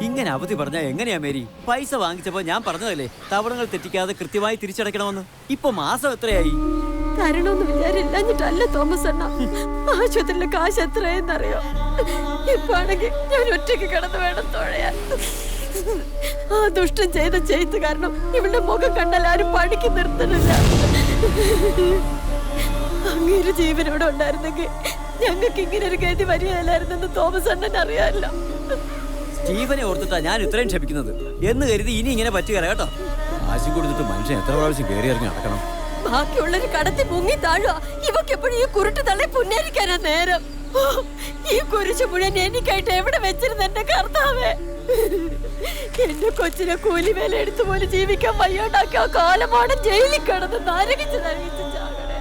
ഇങ്ങനെ അവധി പറഞ്ഞാൽ എങ്ങനെയാ മേരി? പൈസ വാങ്ങിച്ചപ്പോ ഞാൻ പറഞ്ഞതല്ലേ തവണകൾ തെറ്റിക്കാതെ കൃത്യമായി തിരിച്ചടയ്ക്കണമെന്ന്. ഇപ്പൊ മാസം എത്രയായി? തരണോന്ന് വിചാരില്ലാഞ്ഞിട്ടല്ല തോമസ് അണ്ണ. ആശുപത്രിയിലെ കാശ് എത്രയെന്നറിയോ? ഇപ്പൊ ആണെങ്കിൽ ഞാൻ ഒറ്റയ്ക്ക് കിടന്ന് വേണം തുഴയാൻ. ആ ദുഷ്ടം ചെയ്ത കാരണം ഇവളുടെ മുഖം കണ്ടാൽ ആരും പണിക്ക് നിർത്തണില്ല. അങ്ങേര് ജീവനോടെ ഉണ്ടായിരുന്നെങ്കിൽ ഞങ്ങൾക്ക് ഇങ്ങനെ ഒരു ഗതി വരികയില്ലായിരുന്നെന്ന് തോമസ് അണ്ണൻ അറിയാമല്ലോ. ജീവനെ ഓർത്തിട്ടാ ഞാൻ ഇത്രയും ക്ഷമിക്കുന്നത് എന്ന് കരുതി ഇനി ഇങ്ങനെ പറ്റുകയല്ല കേട്ടോ. ആശം കൊടുത്തിട്ട് മനുഷ്യൻ എത്ര പ്രാവശ്യം കയറി ഇറങ്ങി നടക്കണം. ബാക്കിയുള്ളൊരു കടത്തി മുങ്ങി താഴുക. ഇവക്ക് എപ്പോഴും ഈ കുരുട്ട് തള്ളി പുന്നരിക്കാനാ നേരം. ഈ കുരിശ് മുഴുവൻ എനിക്കായിട്ട് എവിടെ വെച്ചിരുന്ന എന്റെ കർത്താവേ. എന്റെ കൊച്ചിനെ കൂലി വേല എടുത്തു പോലും ജീവിക്കാൻ വയ്യാണ്ടാക്കി ആ കാലമാണ് ജയിലിൽ കിടന്ന് നരകിച്ച് ചാകണേ.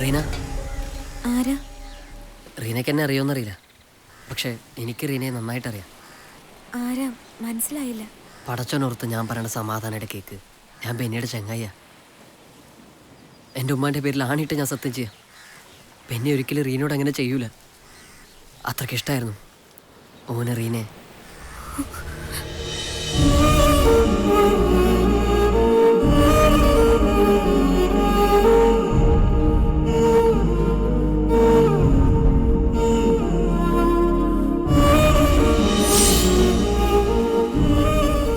റീന, ആരാ? റീനയ്ക്ക് എന്നെ അറിയോന്നറിയില്ല, പക്ഷെ എനിക്ക് റീനയെ നന്നായിട്ടറിയാം. ആരാ മനസ്സിലായില്ല. പടച്ചോനോർത്ത് ഞാൻ പറയണ സമാധാനയുടെ കേക്ക്. ഞാൻ ബെന്നിയുടെ ചങ്ങായിയാ. എൻ്റെ ഉമ്മാൻ്റെ പേരിൽ ആണിയിട്ട് ഞാൻ സത്യം ചെയ്യാം. ബെന്നി ഒരിക്കലും റീനയോട് അങ്ങനെ ചെയ്യൂല. അത്രയ്ക്ക് ഇഷ്ടമായിരുന്നു ഓന് റീനെ.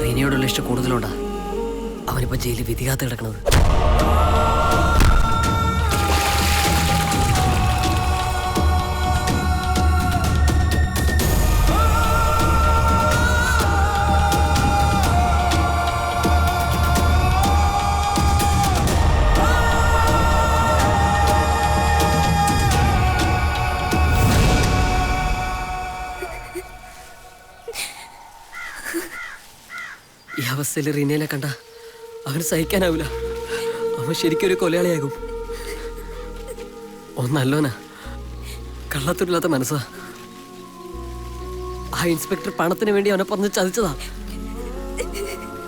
റീനയോടുള്ള ഇഷ്ടം കൂടുതലുണ്ടാ അവനിപ്പോ ജയിലിൽ വിധികാത്ത് കിടക്കണത്. ഈ അവസ്ഥയിൽ റീനയെ കണ്ട അവന് സഹിക്കാനാവില്ല. അവൻ ശരിക്കൊരു കൊലയാളിയാകും. ഒന്നല്ലോനാ, കള്ളത്തില്ലാത്ത മനസ്സാ. ആ ഇൻസ്പെക്ടർ പണത്തിന് വേണ്ടി അവനെ പറഞ്ഞ് ചതിച്ചതാ.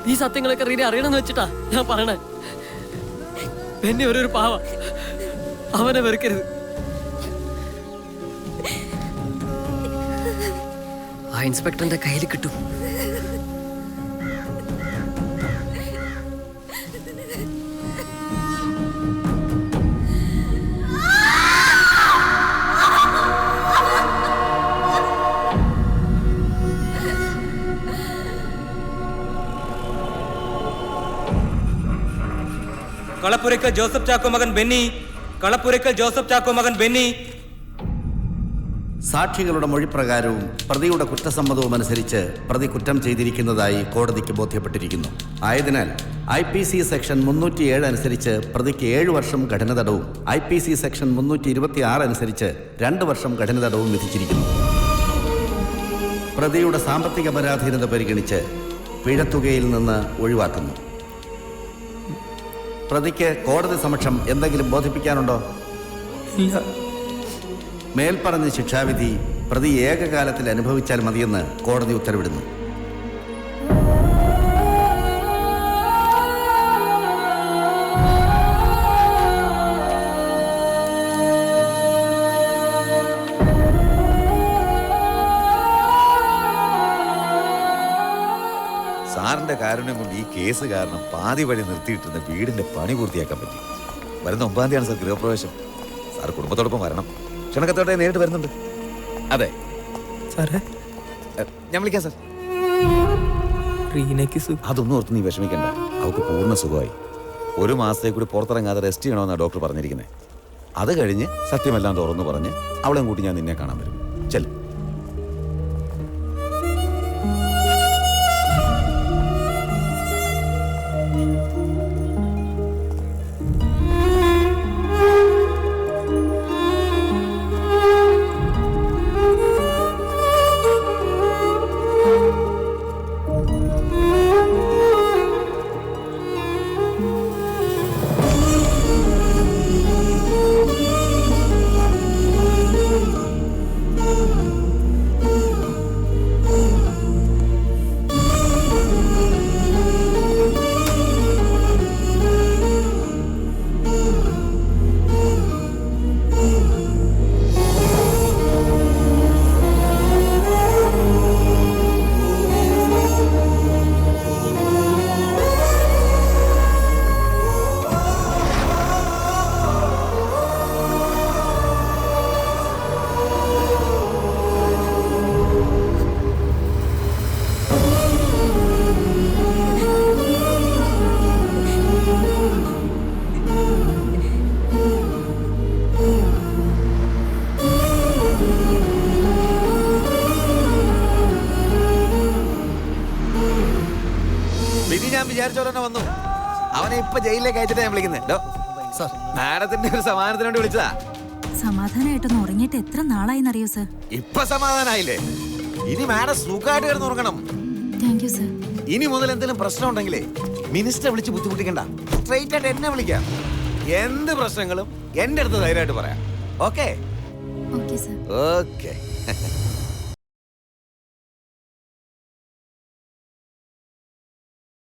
ഈ സത്യങ്ങളൊക്കെ റീന അറിയണമെന്ന് വെച്ചിട്ടാ ഞാൻ പറയണേ. എന്നെ ഒരു പാവ, അവനെ വെറുക്കരുത്. ആ ഇൻസ്പെക്ടറിന്റെ കയ്യിൽ കിട്ടും. കളപ്പുരയ്ക്കൽ ജോസഫ് ചാക്കോ മകൻ ബെന്നി. കളപ്പുരയ്ക്കൽ ജോസഫ് ചാക്കോ മകൻ ബെന്നി. സാക്ഷികളുടെ മൊഴിപ്രകാരവും പ്രതിയുടെ കുറ്റസമ്മതവും അനുസരിച്ച് പ്രതി കുറ്റം ചെയ്തിരിക്കുന്നതായി കോടതിക്ക് ബോധ്യപ്പെട്ടിരിക്കുന്നു. ആയതിനാൽ IPC സെക്ഷൻ 307 അനുസരിച്ച് പ്രതിക്ക് 7 വർഷം കഠിന തടവും IPC സെക്ഷൻ 326 അനുസരിച്ച് 2 വർഷം കഠിന തടവും വിധിച്ചിരിക്കുന്നു. പ്രതിയുടെ സാമ്പത്തിക പരാധീനത പരിഗണിച്ച് പിഴത്തുകയിൽ നിന്ന് ഒഴിവാക്കുന്നു. പ്രതിക്ക് കോടതി സമക്ഷം എന്തെങ്കിലും ബോധിപ്പിക്കാനുണ്ടോ? ഇല്ല. മേൽപ്പറഞ്ഞ ശിക്ഷാവിധി പ്രതി ഏകകാലത്തിൽ അനുഭവിച്ചാൽ മതിയെന്ന് കോടതി ഉത്തരവിടുന്നു. സാറിന്റെ കാരുണ്യം കൊണ്ട് ഈ കേസ് കാരണം പാതി വഴി നിർത്തിയിട്ടിരുന്ന വീടിന്റെ പണി പൂർത്തിയാക്കാൻ പറ്റി. വരുന്ന 9-ാം തീയതിയാണ് സാർ ഗൃഹപ്രവേശം. സാർ കുടുംബത്തോടൊപ്പം വരണം. ക്ഷണക്കത്തോടെ നേരിട്ട് വരുന്നുണ്ട്. അതെ സാറേ, ഞാൻ വിളിക്കാം സാർ. അതൊന്നും ഓർത്ത് നീ വിഷമിക്കണ്ട. അവൾക്ക് പൂർണ്ണ സുഖമായി. 1 മാസത്തേക്ക് കൂടി പുറത്തിറങ്ങാതെ റെസ്റ്റ് ചെയ്യണമെന്നാണ് ഡോക്ടർ പറഞ്ഞിരിക്കുന്നത്. അത് കഴിഞ്ഞ് സത്യമെല്ലാം തുറന്നു പറഞ്ഞ് അവളെയും കൂട്ടി ഞാൻ നിന്നെ കാണാൻ വരും. ചെല്ലും. ഞാൻ വിചാരിച്ചോരെന്നെ വന്നു. അവനെ ഇപ്പൊ ജയിലിലേക്ക് അയച്ചിട്ടാ ഞാൻ വിളിക്കുന്നത്. മാഡത്തിന്റെ ഒരു സമാധാനത്തിന് വേണ്ടി വിളിച്ചതാ. സമാധാനമായിട്ടൊന്ന് ഉറങ്ങിയിട്ട് എത്ര നാളായിന്നറിയോ സർ? ഇപ്പൊ സമാധാനായില്ലേ? ഇനി മാഡം സുഖമായിട്ട് കിടന്ന് ഉറങ്ങണം. Thank you sir. ഇനി മുതൽ എന്തെങ്കിലും പ്രശ്നം ഉണ്ടെങ്കിലേ മിനിസ്റ്ററെ വിളിച്ച് ബുദ്ധിമുട്ടിക്കണ്ട. സ്ട്രെയിറ്റ് ആയിട്ട് എന്നെ വിളിക്കാം. എന്ത് പ്രശ്നങ്ങളും എന്റെ അടുത്ത് ധൈര്യമായിട്ട് പറയാം. Okay okay sir. ഓക്കെ